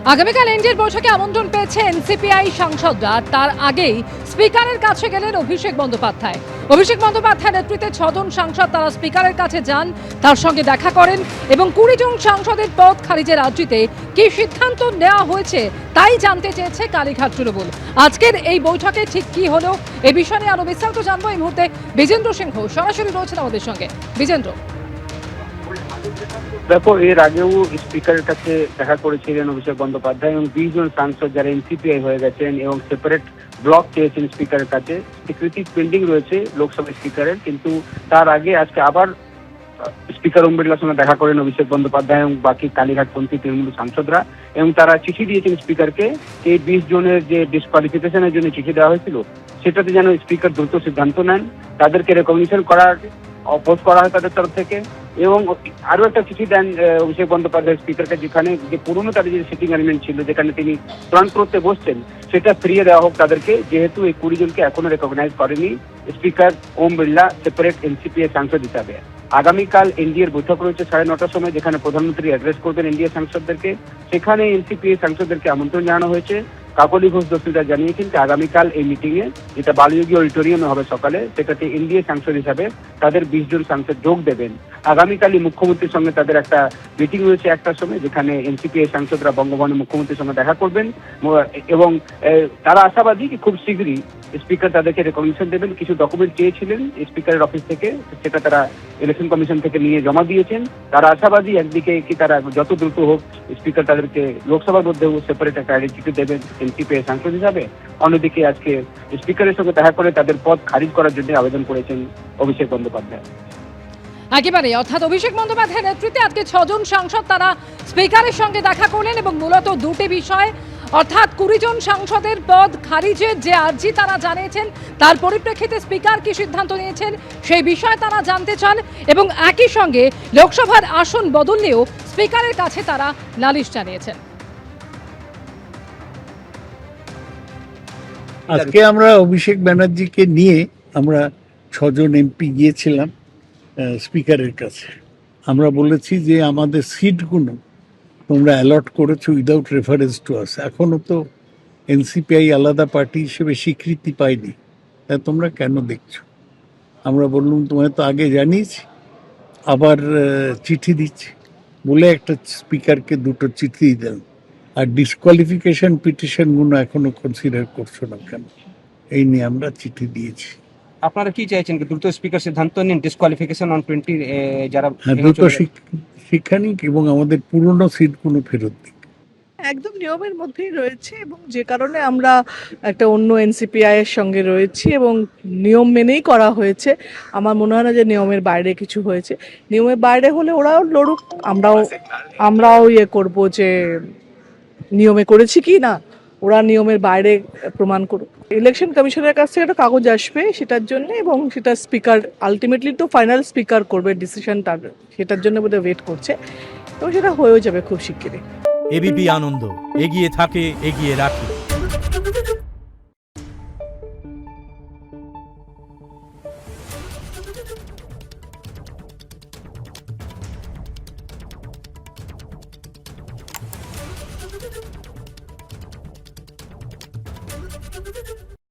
আগামীকাল এনডিএর বৈঠকে আমন্ত্রণ পেয়েছে এনসিপিআই সাংসদরা। তার আগেই স্পিকারের কাছে গেলেন অভিষেক বন্দ্যোপাধ্যায়। অভিষেক বন্দ্যোপাধ্যায়ের নেতৃত্বে 6 জন সাংসদ তারা স্পিকারের কাছে যান, তার সঙ্গে দেখা করেন এবং 20 জন সাংসদের পদ খারিজের আর্জিতে কি সিদ্ধান্ত নেওয়া হয়েছে তাই জানতে চেয়েছে কালীঘাট তৃণমূল। আজকের এই বৈঠকে ঠিক কি হলো এ বিষয়ে আরো বিস্তারিত জানবো এই মুহূর্তে বিজেন্দ্র সিংহ সরাসরি রয়েছেন আমাদের সঙ্গে। বিজেন্দ্র, দেখো, এর আগেও স্পিকারের কাছে দেখা করেছিলেন অভিষেক বন্দ্যোপাধ্যায় এবং 20 জন সাংসদ যারা এনসিপিআই হয়ে গেছেন এবং সেপারেট ব্লক চেয়েছেন স্পিকারের কাছে। স্বীকৃতি পেন্ডিং রয়েছে লোকসভা স্পিকারের, কিন্তু তার আগে আজকে আবার স্পিকার ওম বিড়লার সঙ্গে দেখা করেন অভিষেক বন্দ্যোপাধ্যায় এবং বাকি কালীঘাটপন্থী তৃণমূল সাংসদরা, এবং তারা চিঠি দিয়েছেন স্পিকারকে। এই 20 জনের যে ডিসকোয়ালিফিকেশনের জন্য চিঠি দেওয়া হয়েছিল সেটাতে যেন স্পিকার দ্রুত সিদ্ধান্ত নেন, তাদেরকে রেকগনিশন করার অপোজ করা হয় তাদের তরফ থেকে। এবং আরো একটা চিঠি দেন অভিষেক বন্দ্যোপাধ্যায় স্পিকারকে, যেখানে যে পুরনো তাদের যে সিটিং অ্যারেঞ্জমেন্ট ছিল যেখানে তিনি প্রাণ করতে বসছেন সেটা ফিরিয়ে দেওয়া হোক তাদেরকে, যেহেতু এই 20 জনকে এখনো রেকগনাইজ করেনি স্পিকার ওম বিড়লা সেপারেট এনসিপিআই সাংসদ হিসাবে। আগামীকাল এনডিএর বৈঠক রয়েছে 9:30টার সময়, যেখানে প্রধানমন্ত্রী অ্যাড্রেস করবেন এনডিএ সাংসদদেরকে। সেখানে এনসিপিআই সাংসদদেরকে আমন্ত্রণ জানানো হয়েছে। কাকলি ঘোষ দস্তিদার জানিয়েছেন যে আগামীকাল এই মিটিং এ, যেটা বালযোগী অডিটোরিয়ামে হবে সকালে, সেটাতে এনডিএ সাংসদ হিসাবে তাদের 20 জন সাংসদ যোগ দেবেন। আগামীকালই মুখ্যমন্ত্রীর সঙ্গে তাদের একটা মিটিং রয়েছে 1টার সময়, যেখানে এনসিপিআই সাংসদরা বঙ্গভবনে মুখ্যমন্ত্রীর সঙ্গে দেখা করবেন এবং তারা আশাবাদী যে খুব শীঘ্রই স্পিকার তাদেরকে রেকগনিশন দেবেন। কিছু ডকুমেন্ট চেয়েছিলেন স্পিকারের অফিস থেকে, সেটা তারা ইলেকশন কমিশন থেকে নিয়ে জমা দিয়েছেন। তারা আশাবাদী একদিকে কি তারা যত দ্রুত হোক স্পিকার তাদেরকে লোকসভার মধ্যেও সেপারেট একটা আইডেন্টিটি দেবেন এনসিপিআই সাংসদ হিসাবে। অন্যদিকে আজকে স্পিকারের সঙ্গে দেখা করে তাদের পদ খারিজ করার জন্য আবেদন করেছেন অভিষেক বন্দ্যোপাধ্যায়। একেবারে অর্থাৎ অভিষেক বন্দ্যোপাধ্যায়ের নেতৃত্বে আজকে 6 জন সাংসদ তারা স্পিকারের সঙ্গে দেখা করলেন এবং মূলত দুটি বিষয়, অর্থাৎ 20 জন সাংসদের পদ খারিজের যে আর্জি তারা জানিয়েছেন তার পরিপ্রেক্ষিতে স্পিকার কি সিদ্ধান্ত নিয়েছেন সেই বিষয়ে তারা জানতে চান এবং একই সঙ্গে লোকসভার আসন বদল নিয়েও স্পিকারের কাছে তারা নালিশ জানিয়েছেন। আজকে আমরা অভিষেক ব্যানার্জিকে নিয়ে আমরা 6 জন এমপি গিয়েছিলাম স্পিকারের কাছে। আমরা বলেছি যে আমাদের সিটগুলো তোমরা অ্যালট করেছো উইদাউট রেফারেন্স টু আস। এখনও তো এনসিপিআই আলাদা পার্টি হিসেবে স্বীকৃতি পায়নি, তা তোমরা কেন দেখছো? আমরা বললাম তোমায় তো আগে জানিয়েছি, আবার চিঠি দিচ্ছি বলে একটা স্পিকারকে 2টো চিঠি দেন। আর ডিসকোয়ালিফিকেশন পিটিশনগুলো এখনো কনসিডার করছো না কেন, এই নিয়ে আমরা চিঠি দিয়েছি। আপনারা কি চাইছেন? দ্রুত স্পিকার সিদ্ধান্ত নিন, ডিসকোয়ালিফিকেশন অন 20 যারা দ্রুত শিক্ষা নিক এবং আমাদের পুরনো সিটগুলো ফেরত দিক। একদম নিয়মের মধ্যেই রয়েছে এবং যে কারণে আমরা একটা অন্য এনসিপিআই এর সঙ্গে রয়েছি এবং নিয়ম মেনেই করা হয়েছে। আমার মনে হয় না যে নিয়মের বাইরে কিছু হয়েছে। নিয়মের বাইরে হলে ওরাও লড়ুক, আমরাও করব যে নিয়মে করেছি কি না, ওরা নিয়মের বাইরে প্রমাণ করুক। ইলেকশন কমিশনের কাছ থেকে একটা কাগজ আসবে সেটার জন্য, এবং সেটা স্পিকার আলটিমেটলি তো ফাইনাল স্পিকার করবে ডিসিশনটা, সেটার জন্য বোধহয় ওয়েট করছে এবং সেটা হয়েও যাবে খুব শিগগিরই। এবিপি আনন্দ এগিয়ে থাকে, এগিয়ে রাখে।